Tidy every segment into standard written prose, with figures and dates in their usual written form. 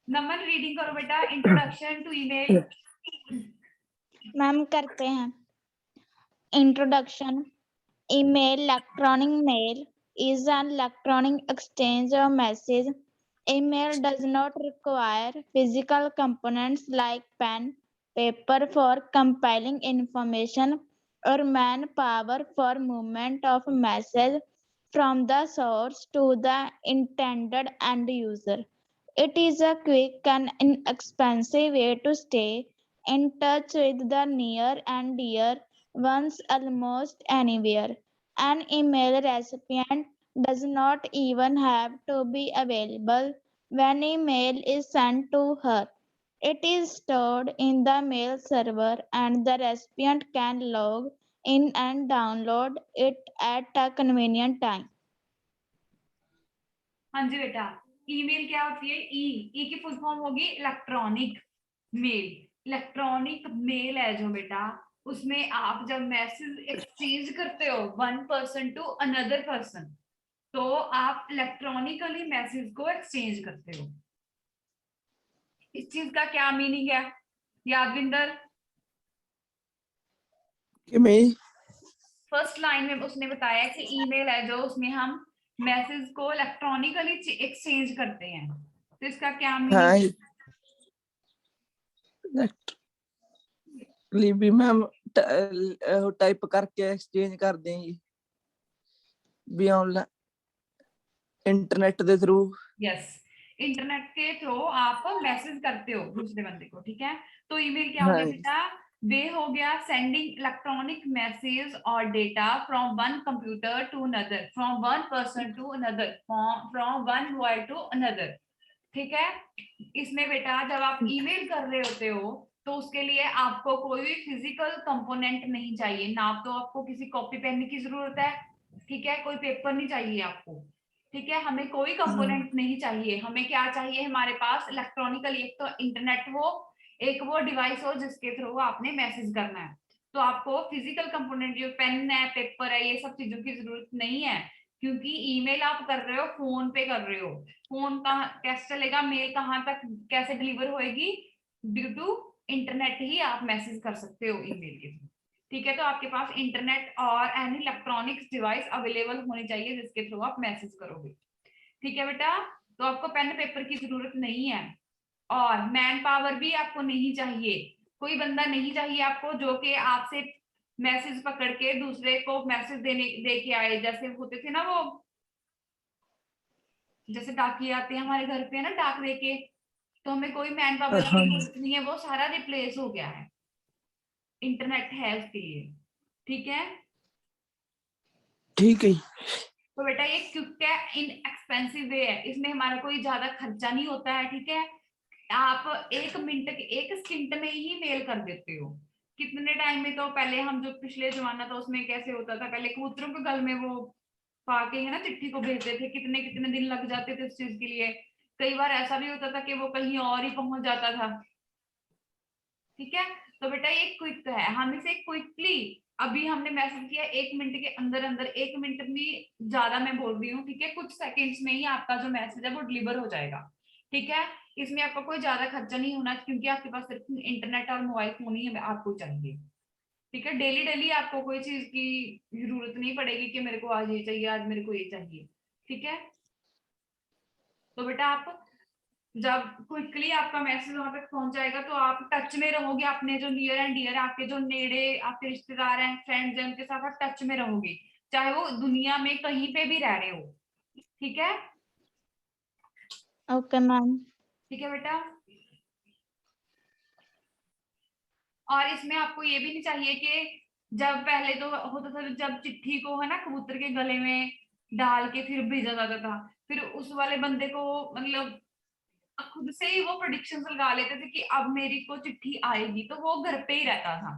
नमन reading करो बेटा, introduction to email. Ma'am करते हैं। Introduction. Email, electronic mail, is an electronic exchange of message. Email does not require physical components like pen, paper for compiling information, or manpower for movement of message from the source to the intended end user. It is a quick and inexpensive way to stay in touch with the near and dear ones almost anywhere. An email recipient does not even have to be available when email is sent to her. It is stored in the mail server and the recipient can log in and download it at a convenient time. हाँ जी बेटा, email क्या होती है? ई की full form होगी electronic mail. Electronic mail है जो बेटा, उसमें आप जब मैसेज एक्सचेंज करते हो one person to another person, तो आप इलेक्ट्रॉनिकली मैसेज को एक्सचेंज करते हो। इस चीज का क्या मीनिंग है यादविंदर? फर्स्ट लाइन में उसने बताया कि ईमेल है जो, उसमें हम मैसेज को इलेक्ट्रॉनिकली एक्सचेंज करते हैं, तो इसका क्या मीनिंग? भी मैम टाइप करके एक्सचेंज करते हैं भी ऑनलाइन इंटरनेट के थ्रू। यस, इंटरनेट के थ्रू आप मैसेज करते हो दूसरे बंदे को, ठीक है। तो ईमेल क्या हो गया बेटा? वे हो गया सेंडिंग इलेक्ट्रॉनिक मैसेज और data from one computer to another, from one person to another, from one mobile to another, ठीक है। इसमें बेटा जब आप ईमेल कर रहे होते हो तो उसके लिए आपको कोई भी फिजिकल कंपोनेंट नहीं चाहिए ना, तो आपको किसी कॉपी पेन की जरूरत है, ठीक है, कोई पेपर नहीं चाहिए आपको, ठीक है, हमें कोई कंपोनेंट नहीं चाहिए। हमें क्या चाहिए? हमारे पास इलेक्ट्रॉनिकली एक तो इंटरनेट हो, एक वो डिवाइस हो जिसके थ्रू आपने मैसेज करना है। तो आपको फिजिकल कंपोनेंट जो पेन है, पेपर है, ये सब चीजों की जरूरत नहीं है, क्योंकि ईमेल आप कर रहे हो फोन पे कर रहे हो। फोन कहाँ कैसे चलेगा, मेल कहाँ तक कैसे डिलीवर होएगी? ड्यू टू इंटरनेट ही आप मैसेज कर सकते हो ईमेल के थ्रू, ठीक है। तो आपके पास इंटरनेट और एनी इलेक्ट्रॉनिक्स डिवाइस अवेलेबल होनी चाहिए जिसके थ्रू आप मैसेज करोगे, ठीक है बेटा। तो आपको पेन पेपर की जरूरत नहीं है, और मैन पावर भी आपको नहीं चाहिए। कोई बंदा नहीं चाहिए आपको जो कि आपसे मैसेज पकड़ के दूसरे को मैसेज दे के आए, जैसे होते थे ना वो, जैसे डाकिए आते हैं हमारे घर पे ना डाक दे के, तो हमें कोई मैन पावर की जरूरत नहीं है, वो सारा रिप्लेस हो गया है, इंटरनेट है उसके लिए, ठीक है। ठीक है। तो बेटा ये क्विक है, इनएक्सपेंसिव वे है, इसमें हमारा कोई ज्यादा खर्चा नहीं होता है, ठीक है। आप एक मिनट एक सेकंड में ही मेल कर देते हो। कितने टाइम में, तो पहले हम जो पिछले जमाना था उसमें कैसे होता था, पहले कबूतरों के गल में वो पाके है ना चिट्ठी को भेजते थे, कितने कितने दिन लग जाते थे उस चीज के लिए। कई बार ऐसा भी होता था कि वो कहीं और ही पहुंच जाता था, ठीक है। तो बेटा ये क्विक है, हम इसे क्विकली, अभी हमने मैसेज किया 1 मिनट के अंदर अंदर, 1 मिनट भी ज्यादा मैं बोल रही हूँ, ठीक है, कुछ सेकंड्स में ही आपका जो मैसेज है वो डिलीवर हो जाएगा, ठीक है। इसमें आपका कोई ज्यादा खर्चा नहीं होना, क्योंकि आपके पास सिर्फ इंटरनेट और मोबाइल फोन ही आपको चाहिए, ठीक है। डेली डेली आपको कोई चीज की जरूरत नहीं पड़ेगी कि मेरे को आज ये चाहिए, आज मेरे को ये चाहिए, ठीक है। तो बेटा आप जब क्विकली आपका मैसेज वहां तक पहुंच जाएगा तो आप टच में रहोगे अपने जो नियर एंड डियर, आपके जो नेड़े आपके रिश्तेदार हैं, फ्रेंड्स हैं, उनके साथ आप टच में रहोगे, चाहे वो दुनिया में कहीं पे भी रह रहे हो, ठीक है। Okay ma'am. ठीक है बेटा। और इसमें आपको ये भी नहीं चाहिए कि जब पहले तो होता था जब चिट्ठी को है ना कबूतर के गले में डाल के फिर भेजा जाता था, फिर उस वाले बंदे को मतलब खुद से ही वो प्रेडिक्शंस लगा लेते थे कि अब मेरी को चिट्ठी आएगी, तो वो घर पे ही रहता था,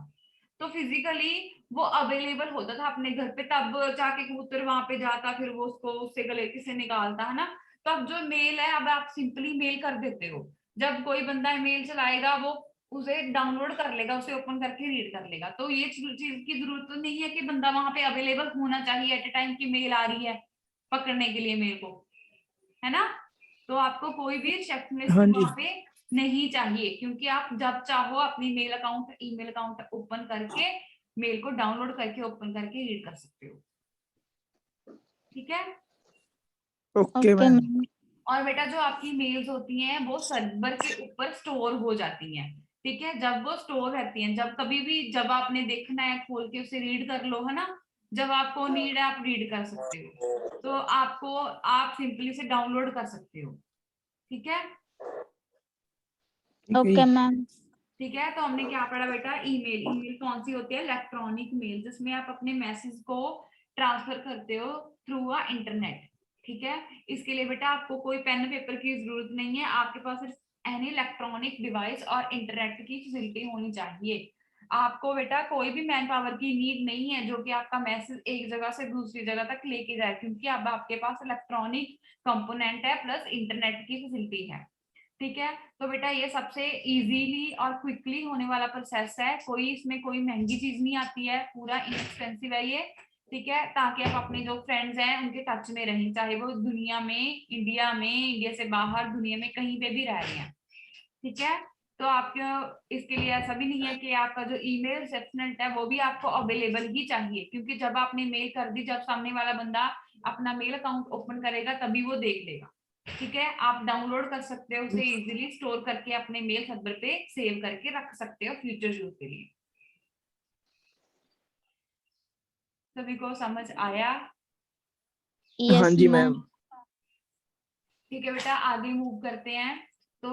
तो फिजिकली वो अवेलेबल होता था अपने घर पे, तब जाके कबूतर वहां पे जाता, फिर वो उसको उससे गले से निकालता है ना। तो अब जो मेल है, अब आप सिंपली मेल कर देते हो, जब कोई बंदा मेल चलाएगा वो उसे डाउनलोड कर लेगा, उसे ओपन करके रीड कर लेगा, तो ये चीज की जरूरत तो नहीं है कि बंदा वहां पे अवेलेबल होना चाहिए एट ए टाइम की मेल आ रही है पकड़ने के लिए मेल को, है ना। तो आपको कोई भी चेकलिस्ट हाँ जी। वहाँ पे नहीं चाहिए, क्योंकि आप जब चाहो अपनी mail account email account open करके मेल को डाउनलोड करके ओपन करके रीड कर सकते हो। ठीक है। Okay okay ma'am. मैम। और बेटा जो आपकी मेल्स होती हैं वो सर्वर के ऊपर स्टोर हो जाती हैं। ठीक है, जब वो स्टोर रहती हैं, जब कभी भी जब आपने देखना है खोल के उसे रीड कर लो, है ना। जब आपको नीड है आप रीड कर सकते हो, तो आपको आप सिंपली से डाउनलोड कर सकते हो। ठीक है। ठीक है ओके जी। मैम। ठीक है, तो हमने क्या पढ़ा बेटा, ईमेल। ईमेल कौन सी होती है, इलेक्ट्रॉनिक मेल, जिसमें आप अपने मैसेज को ट्रांसफर करते हो थ्रू अ इंटरनेट। ठीक है, इसके लिए बेटा आपको कोई पेन पेपर की जरूरत नहीं है, आपके पास सिर्फ एनी इलेक्ट्रॉनिक डिवाइस और इंटरनेट की फैसिलिटी होनी चाहिए। आपको बेटा कोई भी मैन पावर की नीड नहीं है जो कि आपका मैसेज एक जगह से दूसरी जगह तक लेके जाए, क्योंकि अब आपके पास इलेक्ट्रॉनिक कंपोनेंट है प्लस इंटरनेट की फैसिलिटी है। ठीक है, तो बेटा ये सबसे इजीली और क्विकली होने वाला प्रोसेस है, कोई इसमें कोई महंगी चीज नहीं आती है, पूरा इनएक्सपेंसिव है ये। ठीक है, ताकि आप अपने जो फ्रेंड्स हैं उनके टच में रहें, चाहे वो दुनिया में, इंडिया से बाहर दुनिया में कहीं पे भी रह रहे हैं। ठीक है, तो आपको इसके लिए ऐसा भी नहीं है कि आपका जो ईमेल रिसेप्शनिस्ट है वो भी आपको अवेलेबल ही चाहिए, क्योंकि जब आपने मेल कर दी, जब सामने वाला बंदा अपना मेल अकाउंट ओपन करेगा तभी वो देख लेगा। ठीक है, आप डाउनलोड कर सकते हो उसे, इजीली स्टोर करके अपने मेल सर्वर पे सेव करके रख सकते हो फ्यूचर यूज के लिए। सभी को समझ आया? हाँ यस जी मैम। मैम। ठीक है बेटा, आगे मूव करते हैं। तो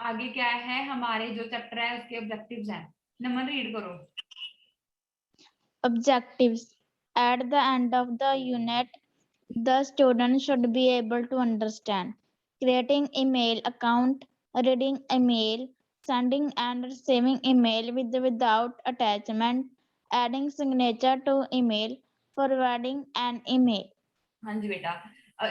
आगे क्या है, हमारे जो चैप्टर है उसके ऑब्जेक्टिव्स हैं। नमन रीड करो। Objectives. At the end of the unit, the student should be able to understand creating email account, reading email, sending and receiving email with without attachment, adding signature to email, forwarding an email. हाँ जी बेटा,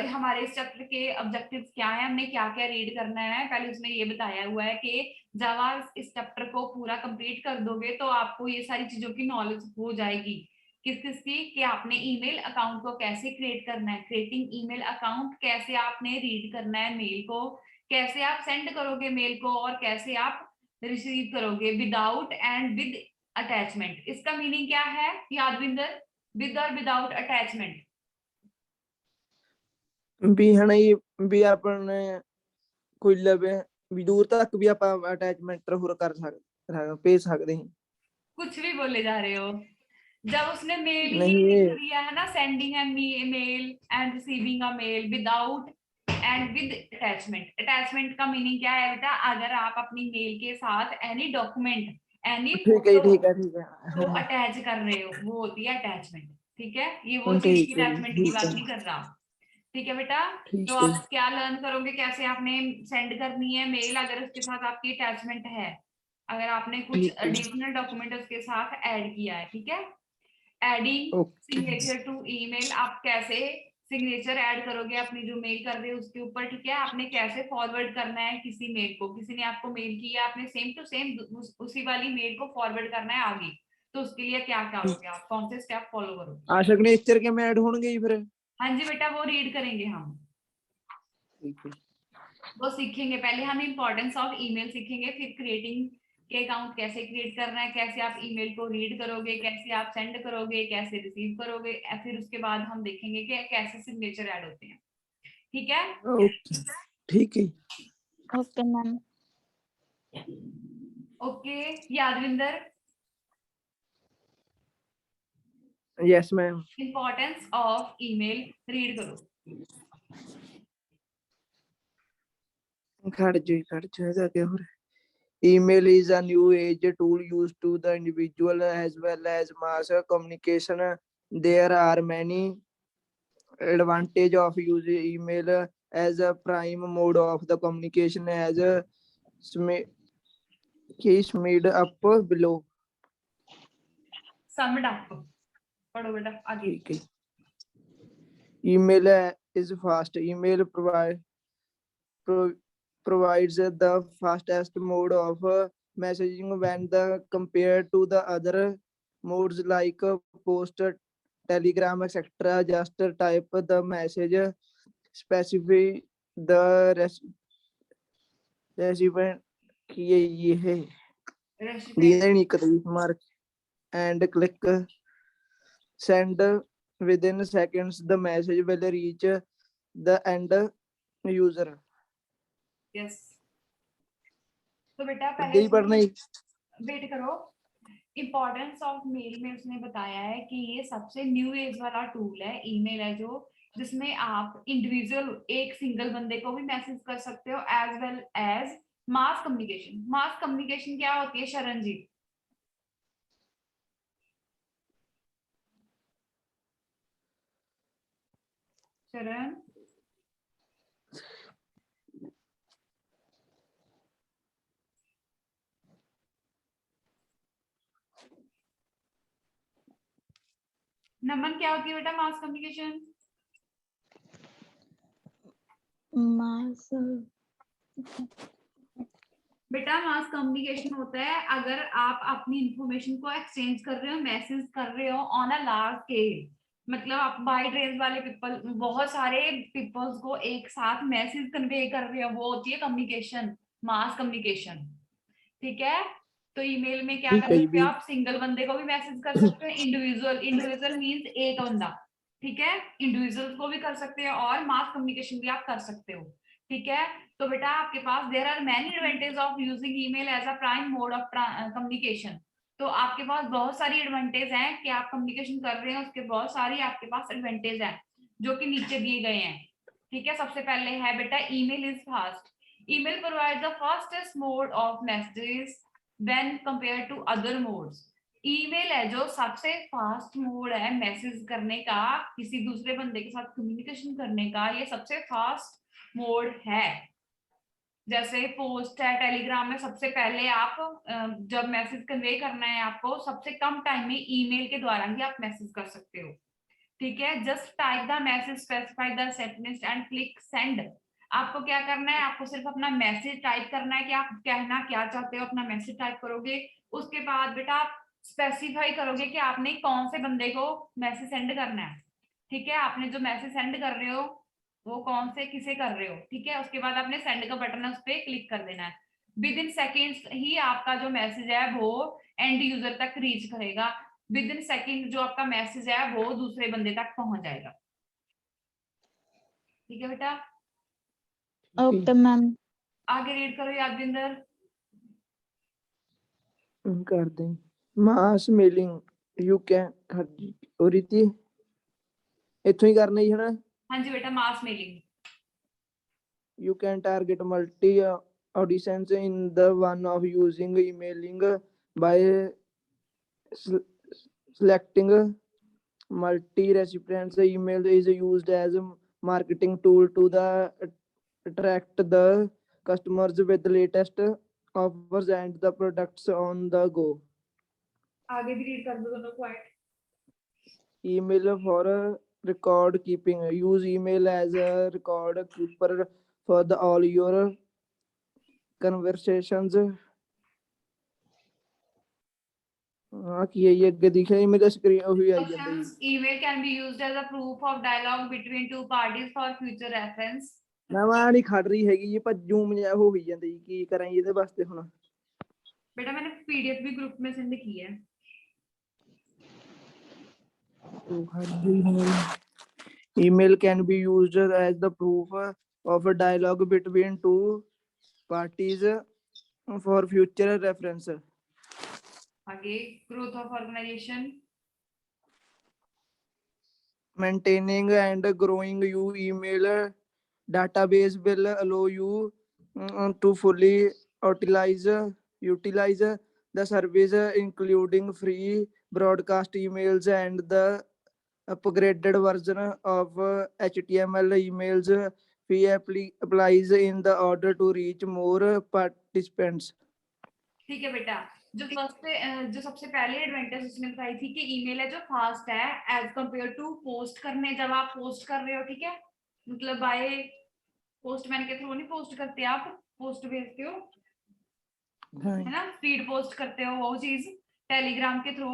हमारे इस chapter के objectives क्या है, हमने क्या क्या रीड करना है, पहले उसमें ये बताया हुआ है कि जब आप इस चैप्टर को पूरा कंप्लीट कर दोगे तो आपको ये सारी चीजों की नॉलेज हो जाएगी। किस किस की, कि आपने ईमेल अकाउंट को कैसे क्रिएट करना है, क्रिएटिंग ईमेल अकाउंट, कैसे आपने रीड करना है मेल को, कैसे आप सेंड करोगे मेल को, और कैसे आप रिसीव करोगे विदाउट एंड विद अटैचमेंट। इसका मीनिंग क्या है यादविंदर, विद और विदाउट अटैचमेंट? ਵੀ ਹਨਾ ਜੀ ਵੀ ਆਪਣੇ ਕੋਈ ਲਵੇ ਵੀ ਦੂਰ ਤੱਕ ਵੀ ਆਪਾਂ ਅਟੈਚਮੈਂਟ ਹੋਰ ਕਰ ਸਕਦੇ ਭੇਜ ਸਕਦੇ ਹਾਂ। कुछ भी बोले जा रहे हो, जब उसने मेल ही नहीं लिख ये दिया है ना, sending and mail and receiving a mail without and with attachment. Attachment का मीनिंग क्या है बेटा, अगर आप अपनी मेल के साथ एनी डॉक्यूमेंट, एनी ठीक है फोटो ठीक है ठीक है। को हाँ अटैच कर रहे हो, वो होती है अटैचमेंट। ठीक है, ये वो चीज की ठीक है जी अटैचमेंट की ठीक बात है नहीं कर रहा। ठीक है बेटा, ठीक तो है आप क्या लर्न करोगे, कैसे आपने सेंड करनी है मेल अगर उसके साथ आपकी अटैचमेंट है, अगर आपने कुछ ठीक है एडिशनल डॉक्यूमेंट उसके साथ ऐड किया है। ठीक है, adding okay signature to email, आप कैसे सिग्नेचर ऐड करोगे अपनी जो मेल कर रहे हो उसके ऊपर। ठीक है, आपने कैसे फॉरवर्ड करना है किसी मेल को, किसी ने आपको मेल किया, आपने सेम टू सेम उसी वाली मेल को फॉरवर्ड करना है आगे, तो उसके लिए क्या करोगे आप, कौन से स्टेप फॉलो करोगे? सिग्नेचर के में ऐड होंगे जी फिर। हाँ जी बेटा, वो रीड करेंगे हम, ठीक है वो सीखेंगे। पहले हम इंपॉर्टेंस ऑफ ईमेल सीखेंगे, फिर क्रिएटिंग के अकाउंट कैसे क्रिएट करना है, कैसे आप ईमेल को रीड करोगे, कैसे आप सेंड करोगे, कैसे रिसीव करोगे, फिर उसके बाद हम देखेंगे कि कैसे सिग्नेचर ऐड होते हैं। ठीक है। ओके ठीक है Okay ma'am. Okay Yadvinder, yes ma'am. Importance of email read करो। खड़ जो ऐसा क्या हो रहा है। Email is a new age tool used to the individual as well as mass communication. There are many advantage of using email as a prime mode of the communication as is made up below. Summed up पढ़ो बेटा आगे। ठीक है। Email is fast. Email provides the fastest mode of messaging when compared to the other modes like post, telegram, etc. Just type the message, specify the recipient ये है recipient दीने नहीं करी mark and click send within seconds the message will reach the end user yes. तो बेटा इधर पहले ही पढ़ना ही वेट करो। इंपॉर्टेंस ऑफ मेल में उसने बताया है कि ये सबसे न्यू एज वाला टूल है, ईमेल है जो, जिसमें आप इंडिविजुअल एक सिंगल बंदे को भी मैसेज कर सकते हो as well as mass communication. Mass communication क्या होती है शरण जी? शरण नमन क्या होती है बेटा मास कम्युनिकेशन? mass बेटा मास कम्युनिकेशन होता है अगर आप अपनी इंफॉर्मेशन को एक्सचेंज कर रहे हो, मैसेज कर रहे हो ऑन अ लार्ज स्केल, मतलब आप वाइड रेंज वाले पीपल, बहुत सारे पीपल्स को एक साथ मैसेज कन्वे कर रहे हो, वो होती है कम्युनिकेशन, मास कम्युनिकेशन। ठीक है, तो ईमेल में क्या ठीक कर है सकते जी हो आप? सिंगल बंदे को भी मैसेज कर सकते हो, इंडिविजुअल, इंडिविजुअल मींस एक बंदा, ठीक है, इंडिविजुअल को भी कर सकते हो और मास कम्युनिकेशन भी आप कर सकते हो। ठीक है, तो बेटा आपके पास there are many advantage of using email as a prime mode of communication. तो आपके पास बहुत सारी एडवांटेज हैं कि आप कम्युनिकेशन कर रहे हैं, उसके बहुत सारी आपके पास एडवांटेज हैं जो कि नीचे दिए गए हैं। ठीक है, सबसे पहले है बेटा email is fast. Email provide the fastest mode of messages when compare to other modes. Email है जो सबसे फास्ट मोड है मैसेज करने का, किसी दूसरे बंदे के साथ कम्युनिकेशन करने का, ये सबसे फास्ट मोड है। जैसे पोस्ट है, टेलीग्राम में सबसे पहले आप जब मैसेज कन्वे करना है आपको, सबसे कम टाइम में ईमेल के द्वारा ही आप मैसेज कर सकते हो। ठीक है, just type the message, specify the sentence and click send. आपको क्या करना है? आपको सिर्फ अपना मैसेज टाइप करना है कि आप कहना क्या चाहते हो, अपना मैसेज टाइप करोगे, उसके बाद बेटा आप स्पेसिफाई करोगे कि आपने कौन से बंदे को मैसेज सेंड करना है। ठीक है, आपने जो मैसेज सेंड कर रहे हो वो कौन से किसे कर रहे हो, ठीक है, उसके बाद आपने सेंड का बटन है उस पर क्लिक कर देना है। विद इन सेकेंड्स ही आपका जो मैसेज है वो एंड यूजर तक रीच करेगा। विद इन सेकेंड जो आपका मैसेज है वो दूसरे बंदे तक पहुंच जाएगा। ठीक है बेटा, okay ma'am आगे रीड करो यादविंदर। कर दें मास मेलिंग यू कैन हो रही थी इथों ही करना ही है ना। हाँ जी बेटा, mass mailing. You can target multi auditions in the one of using emailing by selecting multi recipients. Email is used as a marketing tool to attract the customers with the latest offers and the products on the go. आगे भी read कर दो दोनों point. Email for record keeping. Use email as a record keeper for all your conversations. हाँ कि ये ਅੱਗੇ ਦਿਖਿਆ ਹੀ ਮੇਰਾ ਸਕਰੀਨ ਉਹੀ ਆਈ ਜਾਂਦਾ ਜੀ। Options: email can be used as a proof of dialogue between two parties for future reference. ਨਵਾਂ ਨਹੀਂ ਖੜ ਰਹੀ ਹੈਗੀ ਜੀ, ਪਰ ਜੂਮ ਜਿਹਾ ਹੋ ਹੀ ਜਾਂਦਾ ਜੀ, ਕੀ ਕਰਾਂ ਜੀ ਇਹਦੇ ਵਾਸਤੇ ਹੁਣ। बेटा मैंने पीडीएफ भी ग्रुप में सेंड की है। Email can be used as the proof of a dialogue between two parties for future reference. आगे growth of organisation. Maintaining and growing your email database will allow you to fully utilize the service, including free broadcast emails and the upgraded version of HTML emails. Fee applies in the order to reach more participants. ठीक है बेटा, जो first जो सबसे पहले advantage उसने बताई थी कि ईमेल है जो फास्ट है एज कंपेयर टू पोस्ट करने। जब आप पोस्ट कर रहे हो, ठीक है, मतलब बाय पोस्टमैन के थ्रू नहीं पोस्ट करते, आप पोस्ट भेजते हो, है ना, स्पीड पोस्ट करते हो, वो चीज टेलीग्राम के थ्रू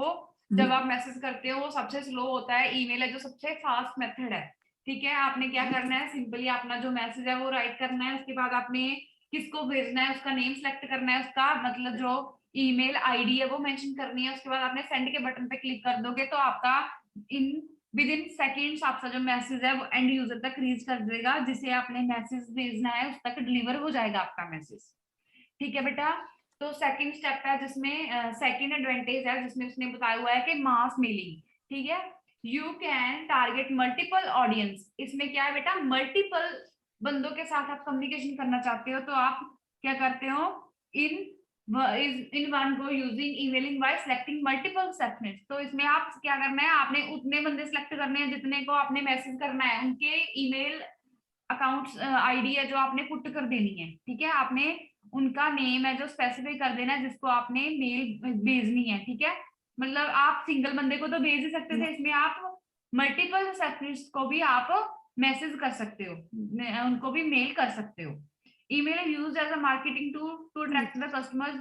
जब आप मैसेज करते हो वो सबसे स्लो होता है। ईमेल है जो सबसे फास्ट मेथड है। ठीक है, आपने क्या करना है, सिंपली अपना जो मैसेज है वो राइट करना है, उसके बाद आपने किसको भेजना है उसका नेम सेलेक्ट करना है, उसका मतलब जो ईमेल आईडी है वो मेंशन करनी है, उसके बाद आपने सेंड के बटन पे क्लिक कर दोगे तो आपका विद इन सेकेंड्स आपका जो मैसेज है वो एंड यूजर तक रीच कर देगा, जिसे आपने मैसेज भेजना है उस तक डिलीवर हो जाएगा आपका मैसेज। ठीक है बेटा, तो सेकंड स्टेप है जिसमें सेकंड एडवांटेज है जिसमें उसने बताया हुआ है कि मास मेलिंग। ठीक है, you can target multiple audience. इसमें क्या है बेटा, मल्टीपल बंदों के साथ आप कम्युनिकेशन करना चाहते हो तो आप क्या करते हो, in in one go using emailing by selecting multiple segments. तो इसमें आप क्या करना है, आपने उतने बंदे सिलेक्ट करने हैं जितने को आपने मैसेज करना है, उनके ईमेल अकाउंट्स आईडी है जो आपने पुट कर देनी है। ठीक है, आपने उनका नेम है जो स्पेसिफाई कर देना है जिसको आपने मेल भेजनी है। ठीक है, मतलब आप सिंगल बंदे को तो भेज ही सकते थे, इसमें आप मल्टीपल सेक्टर्स को भी आप मैसेज कर सकते हो, उनको भी मेल कर सकते हो। Email is used as a marketing tool to attract the customers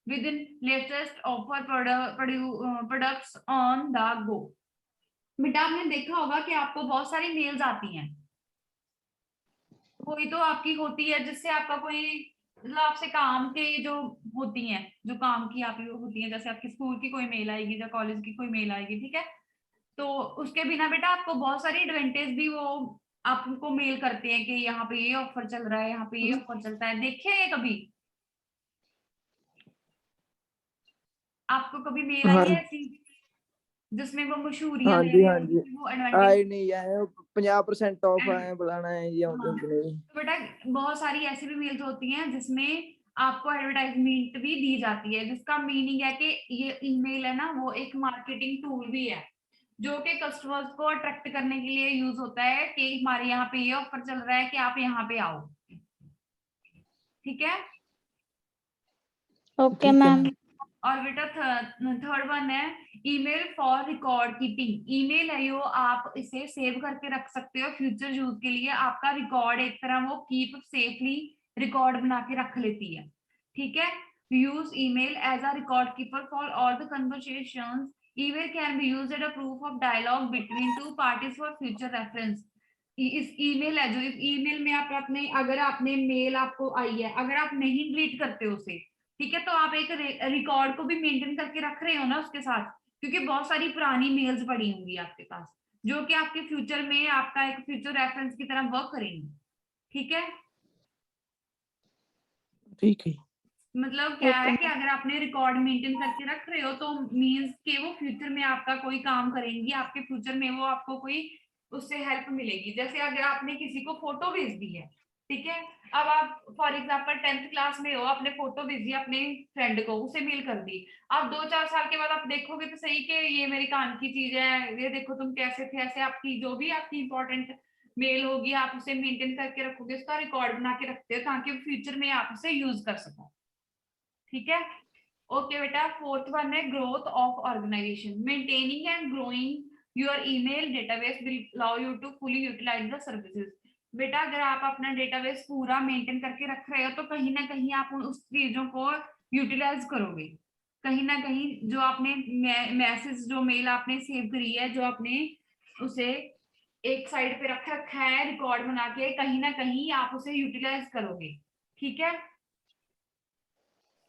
within latest offer products on the go। बेटा आपने देखा होगा कि आपको बहुत सारी मेल्स आती हैं, कोई तो आपकी होती है जिससे आपका कोई मतलब आपसे काम के जो होती हैं, जो काम की आपकी होती है, जैसे आपकी स्कूल की कोई मेल आएगी या कॉलेज की कोई मेल आएगी। ठीक है, तो उसके बिना बेटा आपको बहुत सारी एडवांटेज भी वो आपको मेल करते हैं कि यहाँ पे ये ऑफर चल रहा है, यहाँ पे ये ऑफर चलता है। देखे ये कभी आपको कभी मेल आई हाँ है ऐसी जिसमें वो मशहूरियां हाँ दे जी, रहे हाँ हो, जी, जिसमें वो एडवांटेज। आए नहीं आए 50% ऑफ आए फलाना है जी, आउंदे हाँ, ਹੁੰਦੇ ਨੇ ਜੀ। तो बेटा बहुत सारी ऐसी भी मेल्स होती हैं जिसमें आपको एडवर्टाइजमेंट भी दी जाती है, जिसका मीनिंग है कि ये ईमेल है ना वो एक मार्केटिंग टूल भी है जो कि कस्टमर्स को अट्रैक्ट करने के लिए यूज होता है कि हमारे यहाँ पे ये ऑफर चल रहा है कि आप यहाँ पे आओ। ठीक है, Okay, ठीक है ma'am. और बेटा थर्ड वन है email for record keeping. Email है यो आप इसे सेव करके रख सकते हो फ्यूचर यूज के लिए, आपका रिकॉर्ड एक तरह वो कीप सेफली रिकॉर्ड बना के रख लेती है। ठीक है, use email as a record keeper for all the conversations. Email can be used as a proof of dialogue between two parties for future reference. इस ईमेल है जो इस ईमेल में आप अपने अगर आपने मेल आपको आई है, अगर आप नहीं डिलीट करते उसे, ठीक है, तो आप एक रिकॉर्ड को भी मेंटेन करके रख रहे हो ना उसके साथ, क्योंकि बहुत सारी पुरानी मेल्स पड़ी होंगी आपके पास जो कि आपके फ्यूचर में आपका एक फ्यूचर रेफरेंस की तरह वर्क करेंगी। ठीक है, ठीक है। मतलब क्या है Okay, कि अगर आपने रिकॉर्ड मेंटेन करके रख रहे हो तो मींस कि वो फ्यूचर में आपका कोई काम करेंगी, आपके फ्यूचर में वो आपको कोई उससे हेल्प मिलेगी। जैसे अगर आपने किसी को फोटो भेज दी है, ठीक है, अब आप फॉर एग्जांपल 10th क्लास में हो, आपने फोटो भेजी अपने फ्रेंड को, उसे मेल कर दी, आप 2-4 साल के बाद आप देखोगे तो सही कि ये मेरे काम की चीज है, ये देखो तुम कैसे थे, ऐसे आपकी जो भी आपकी इंपॉर्टेंट मेल होगी आप उसे मेंटेन करके रखोगे, उसका रिकॉर्ड बना के रखते हो ताकि फ्यूचर में आप उसे यूज कर सको। ठीक है, ओके बेटा, फोर्थ वन है growth of organisation. Maintaining and growing your email database will allow you to fully utilise the services. बेटा अगर आप अपना डेटाबेस पूरा मेंटेन करके रख रहे हो तो कहीं ना कहीं आप उस चीजों को यूटिलाइज करोगे, कहीं ना कहीं जो आपने मैसेज जो मेल आपने सेव करी है, जो आपने उसे एक साइड पे रख रखा है रिकॉर्ड बना के, कहीं ना कहीं आप उसे यूटिलाइज करोगे। ठीक है,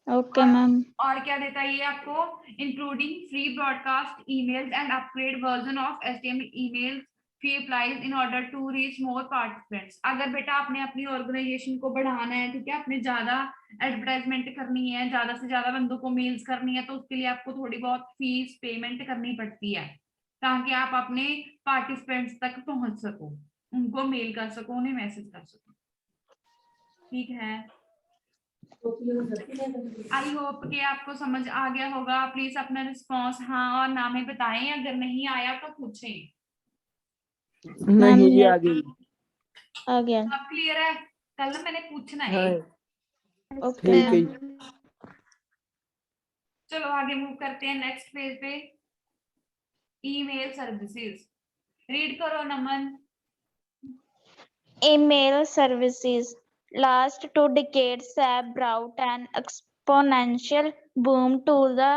okay, ma'am. और क्या देता है ये आपको, including free broadcast emails and upgrade version of HTML emails fee applies in order to reach more participants. अगर बेटा आपने अपनी ऑर्गेनाइजेशन को बढ़ाना है, ठीक है, आपने ज्यादा एडवर्टाइजमेंट करनी है, ज्यादा से ज्यादा बंदों को मेल्स करनी है, तो उसके लिए आपको थोड़ी बहुत फीस पेमेंट करनी पड़ती है ताकि आप अपने पार्टिसिपेंट्स तक पहुंच सको, उनको मेल कर सको, उन्हें मैसेज कर सको। ठीक है, आई होप कि आपको समझ आ गया होगा। प्लीज अपना रिस्पॉन्स हाँ और ना में बताएं, अगर नहीं आया तो पूछें। नहीं जी, yes, आ गई। आ गया. अब क्लियर है, कल ना मैंने पूछना है। हाँ Okay, ठीक है ma'am. जी। चलो आगे मूव करते हैं नेक्स्ट पेज पे, ईमेल सर्विसेज। रीड करो नमन। Email services. Last 2 decades have brought an exponential boom to the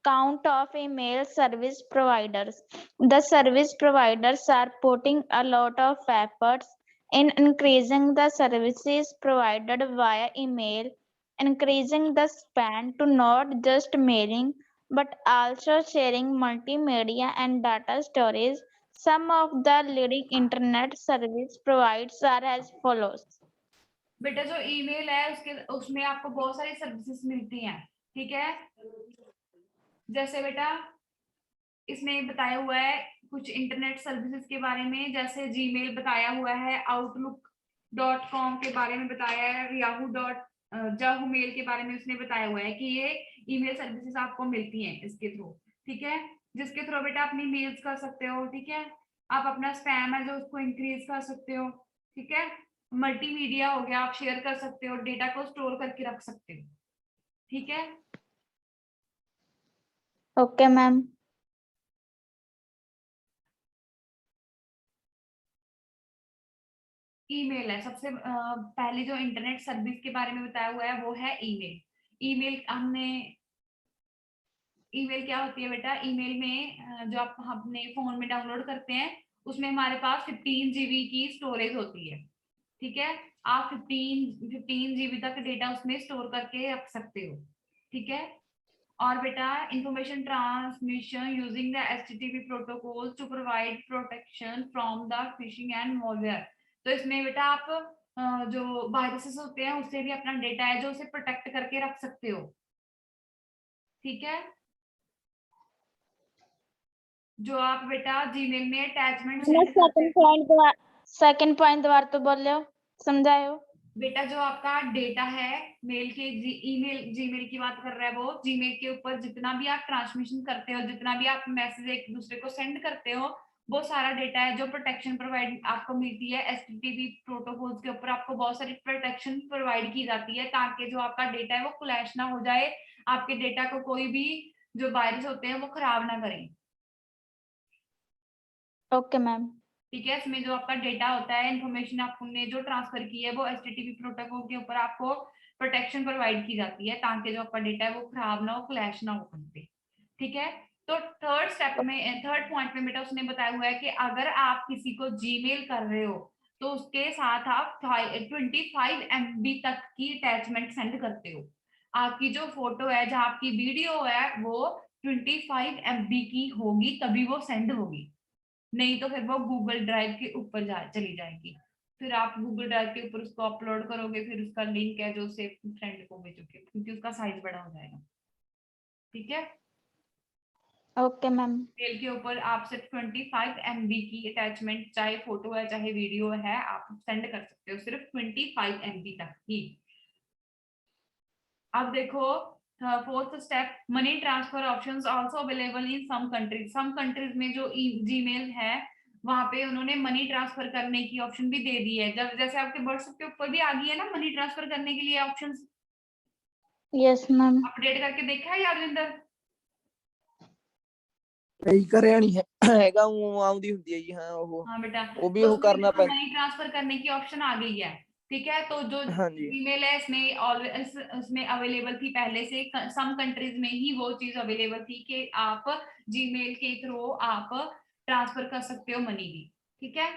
count of email service providers. The service providers are putting a lot of efforts in increasing the services provided via email, increasing the span to not just mailing but also sharing multimedia and data storage. Some of the leading internet service providers are as follows. बेटा जो email है उसमें आपको बहुत सारी services मिलती हैं, ठीक है। जैसे बेटा इसमें बताया हुआ है कुछ इंटरनेट सर्विसेज के बारे में, जैसे जीमेल बताया हुआ है, outlook.com के बारे में बताया है, yahoo मेल के बारे में उसने बताया हुआ है कि ये ईमेल सर्विसेज आपको मिलती हैं इसके थ्रू, ठीक है। जिसके थ्रू बेटा अपनी मेल्स कर सकते हो, ठीक है। आप अपना स्पैम है जो उसको इंक्रीज कर सकते हो, ठीक है। मल्टीमीडिया हो गया, आप शेयर कर सकते हो, डेटा को स्टोर करके रख सकते हो, ठीक है। Okay ma'am. ईमेल है सबसे पहले जो इंटरनेट सर्विस के बारे में बताया हुआ है वो है ईमेल। ईमेल क्या होती है बेटा, ईमेल में जो आप अपने फोन में डाउनलोड करते हैं उसमें हमारे पास 15 GB की स्टोरेज होती है, ठीक है। आप 15 GB तक डेटा उसमें स्टोर करके रख सकते हो, ठीक है। और बेटा information transmission using the HTTP protocol to provide protection from the phishing and malware. तो इसमें बेटा आप जो वायरसेस होते हैं उससे भी अपना डेटा है जो उसे प्रोटेक्ट करके रख सकते हो, ठीक है। जो आप बेटा जीमेल में अटैचमेंट सेकंड पॉइंट दोबारा तो बोलो, समझाओ। बेटा जो आपका डेटा है मेल के ईमेल जीमेल की बात कर रहा है वो, जीमेल के ऊपर जितना भी आप ट्रांसमिशन करते हो, जितना भी आप मैसेज एक दूसरे को सेंड करते हो, वो सारा डेटा है जो प्रोटेक्शन प्रोवाइड आपको मिलती है। HTTP प्रोटोकॉल्स के ऊपर आपको बहुत सारी प्रोटेक्शन प्रोवाइड की जाती है ताकि जो आपका डेटा है वो क्लैश ना हो जाए, आपके डेटा को कोई भी जो वायरस होते हैं वो खराब ना करें, ओके मैम। ठीक है। इसमें जो आपका डेटा होता है, इन्फॉर्मेशन आपने जो ट्रांसफर की है वो HTTP प्रोटोकॉल के ऊपर आपको प्रोटेक्शन प्रोवाइड की जाती है ताकि जो आपका डेटा है वो खराब ना हो, क्लैश ना हो कहीं पे, ठीक है। तो थर्ड पॉइंट में बेटा उसने बताया हुआ है कि अगर आप किसी को जीमेल कर रहे हो तो उसके साथ आप 25 MB तक की अटैचमेंट सेंड करते हो। आपकी जो फोटो है, जहाँ आपकी वीडियो है वो 25 MB की होगी तभी वो सेंड होगी, नहीं तो फिर वो गूगल ड्राइव के ऊपर चली जाएगी। फिर आप गूगल ड्राइव के ऊपर उसको अपलोड करोगे, फिर उसका लिंक है जो उसे फ्रेंड को भेजोगे क्योंकि उसका साइज बड़ा हो जाएगा, ठीक है। Okay ma'am. मेल के ऊपर आप सिर्फ 25 MB की अटैचमेंट, चाहे फोटो है चाहे वीडियो है, आप सेंड कर सकते हो सिर्फ 25 MB तक ही। अब देखो fourth step, money transfer options also available in some countries. Some countries में जो जीमेल है वहां पे उन्होंने मनी ट्रांसफर करने की ऑप्शन भी दे दी है। जब जैसे आपके व्हाट्सएप के ऊपर भी आ गई है ना मनी ट्रांसफर करने के लिए ऑप्शंस, यस मैम। अपडेट करके देखा है यादविंदर? ਕਈ ਕਰਿਆ ਨਹੀਂ ਹੈਗਾ, ਉਹ ਆਉਂਦੀ ਹੁੰਦੀ ਹੈ ਜੀ। ਹਾਂ हाँ बेटा, ਉਹ ਵੀ तो ਉਹ उसमें करना देखो पैंदा। मनी ट्रांसफर करने की ऑप्शन आ गई है, ठीक है। तो जो हाँ जी। ईमेल है इसमें अवेलेबल थी पहले से, सम कंट्रीज में ही वो चीज अवेलेबल थी कि आप जीमेल के थ्रू आप ट्रांसफर कर सकते हो मनी भी, ठीक है।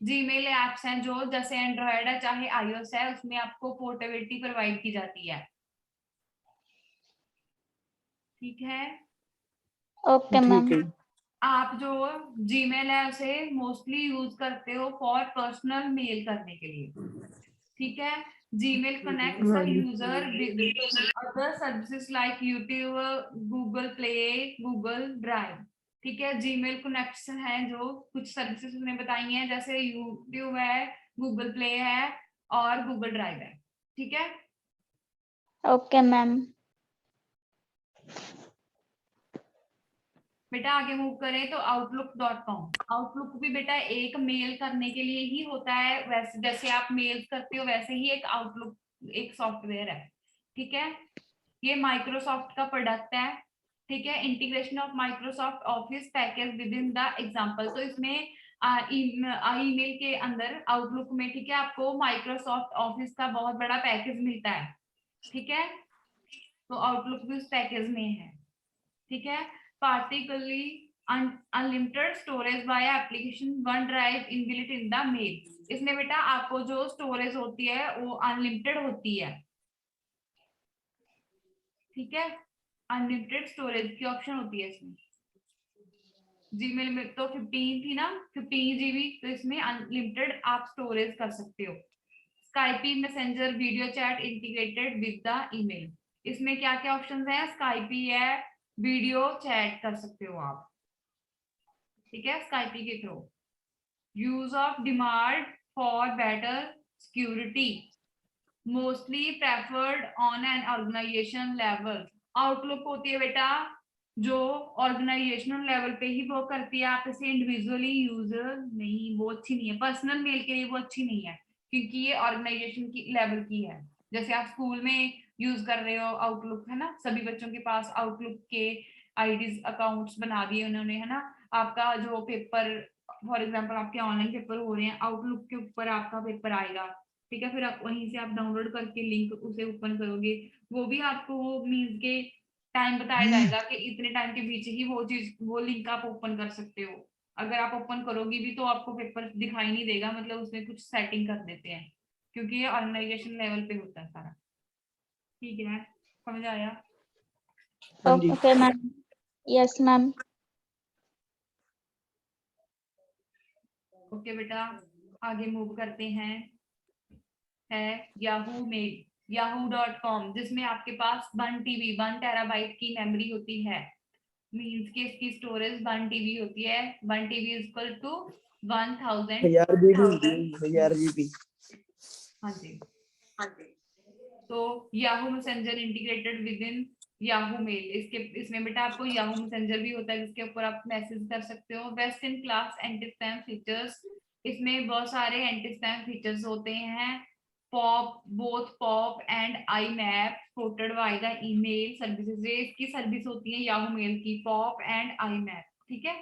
जीमेल एप्स हैं जो जैसे एंड्रॉयड है चाहे iOS है, उसमें आपको पोर्टेबिलिटी प्रोवाइड की जाती है, ठीक है। Okay ma'am. ठीक है। आप जो जीमेल है उसे मोस्टली यूज करते हो फॉर पर्सनल मेल करने के लिए, ठीक है। जीमेल कनेक्ट्स द हाँ जी। User with other services like YouTube, Google Play, Google Drive, ठीक है। जीमेल कनेक्शन है जो कुछ सर्विसेज उन्होंने बताई हैं, जैसे यूट्यूब है, गूगल प्ले है और गूगल ड्राइव है, ठीक है। Okay ma'am. बेटा आगे मूव करें तो outlook.com। आउटलुक भी बेटा एक मेल करने के लिए ही होता है, वैसे जैसे आप मेल करते हो वैसे ही एक आउटलुक एक सॉफ्टवेयर है, ठीक है। ये माइक्रोसॉफ्ट का प्रोडक्ट है, ठीक है। Integration of Microsoft office package with in the example. तो इसमें ईमेल के अंदर आउटलुक में, ठीक है, आपको माइक्रोसॉफ्ट ऑफिस का बहुत बड़ा पैकेज मिलता है, ठीक है। तो आउटलुक भी उस पैकेज में है, ठीक है। Particularly unlimited storage by application OneDrive inbuilt in the mail. इसमें बेटा आपको जो स्टोरेज होती है वो अनलिमिटेड होती है, ठीक है। अनलिमिटेड स्टोरेज की ऑप्शन होती है इसमें। जीमेल में तो 15 थी ना, 15 GB, तो इसमें अनलिमिटेड आप स्टोरेज कर सकते हो। स्काइपी messenger video chat integrated with the email. इसमें क्या क्या ऑप्शंस हैं? स्काइपी है, वीडियो चैट कर सकते हो आप, ठीक है, स्काइपी के थ्रू। Use of demand for better security, mostly preferred on an organisation level. Outlook होती है बेटा जो ऑर्गेनाइजेशनल लेवल पे ही वो करती है, आप इसे इंडिविजुअली यूजर नहीं, वो अच्छी नहीं है। पर्सनल मेल के लिए वो अच्छी नहीं है क्योंकि ये ऑर्गेनाइजेशन की लेवल की है। जैसे आप स्कूल में यूज कर रहे हो आउटलुक, है ना, सभी बच्चों के पास आउटलुक के आईडीज अकाउंट्स बना दिए उन्होंने, है ना। आपका जो पेपर, फॉर एग्जाम्पल आपके ऑनलाइन पेपर हो रहे हैं, आउटलुक के ऊपर आपका पेपर आएगा, ठीक है। फिर आप वहीं से आप डाउनलोड करके लिंक उसे ओपन करोगे, वो भी आपको वो मीन्स के टाइम बताया जाएगा कि इतने टाइम के बीच ही वो चीज, वो लिंक आप ओपन कर सकते हो। अगर आप ओपन करोगी भी तो आपको पेपर दिखाई नहीं देगा, मतलब उसमें कुछ सेटिंग कर देते हैं क्योंकि ये ऑर्गेनाइजेशन लेवल पे होता है सारा, ठीक है, समझ आया? हाँ जी। Okay, ma'am. Yes, ma'am. Okay बेटा, आगे मूव करते हैं। है याहू मेल, yahoo.com, जिसमें आपके पास 1 टेराबाइट की मेमोरी होती है। मीन्स की इसकी स्टोरेज 1 TB होती है। 1 TB is equal to 1000। 1000 GB। हाँ जी, हाँ जी। तो Yahoo Messenger integrated with in Yahoo Mail, इसके इसमें बेटा आपको याहू मैसेंजर भी होता है जिसके ऊपर आप मैसेज कर सकते हो। Best in class anti spam features, इसमें बहुत सारे एंटी स्पैम फीचर्स होते हैं। POP, both POP and IMAP supported by the email services, ये इसकी सर्विस होती है याहू मेल की, पॉप एंड आई मैप, ठीक है।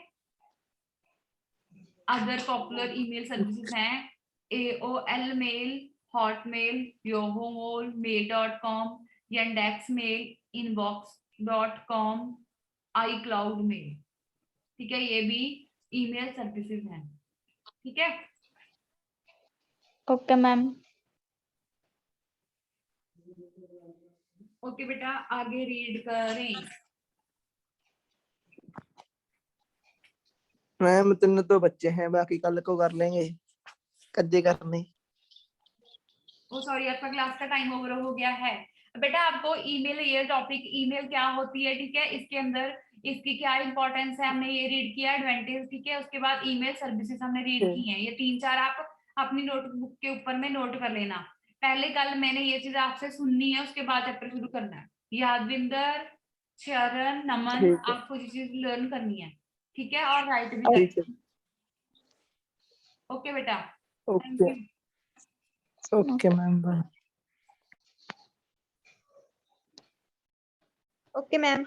अदर पॉपुलर ईमेल सर्विसेज हैं AOL मेल, हॉटमेल, योहो मेल.com, yandex mail, inbox.com, iCloud mail, ठीक है। ये भी ईमेल सर्विसेज हैं, ठीक है। Okay, ma'am. ओके बेटा, आगे रीड करें। मैम 3 तो बच्चे हैं, बाकी कल को कर लेंगे, कद्दे करने। ओ सॉरी, आपका क्लास का टाइम ओवर हो गया है बेटा। आपको ईमेल, ये टॉपिक ईमेल क्या होती है, ठीक है, इसके अंदर इसकी क्या इंपॉर्टेंस है हमने ये रीड किया, एडवांटेज, ठीक है। उसके बाद ईमेल सर्विसेज हमने रीड की हैं, ये 3-4 आप अपनी नोटबुक के ऊपर में नोट कर लेना। पहले कल मैंने ये चीज आपसे सुननी है, उसके बाद चैप्टर शुरू करना है। यादविंदर, शरण, नमन, ठीक है, आपको ये चीज लर्न करनी है, ठीक है, और राइट भी ठीक है। करनी है। ओके बेटा, thank okay, you. Okay ma'am, bye. Okay, ma'am.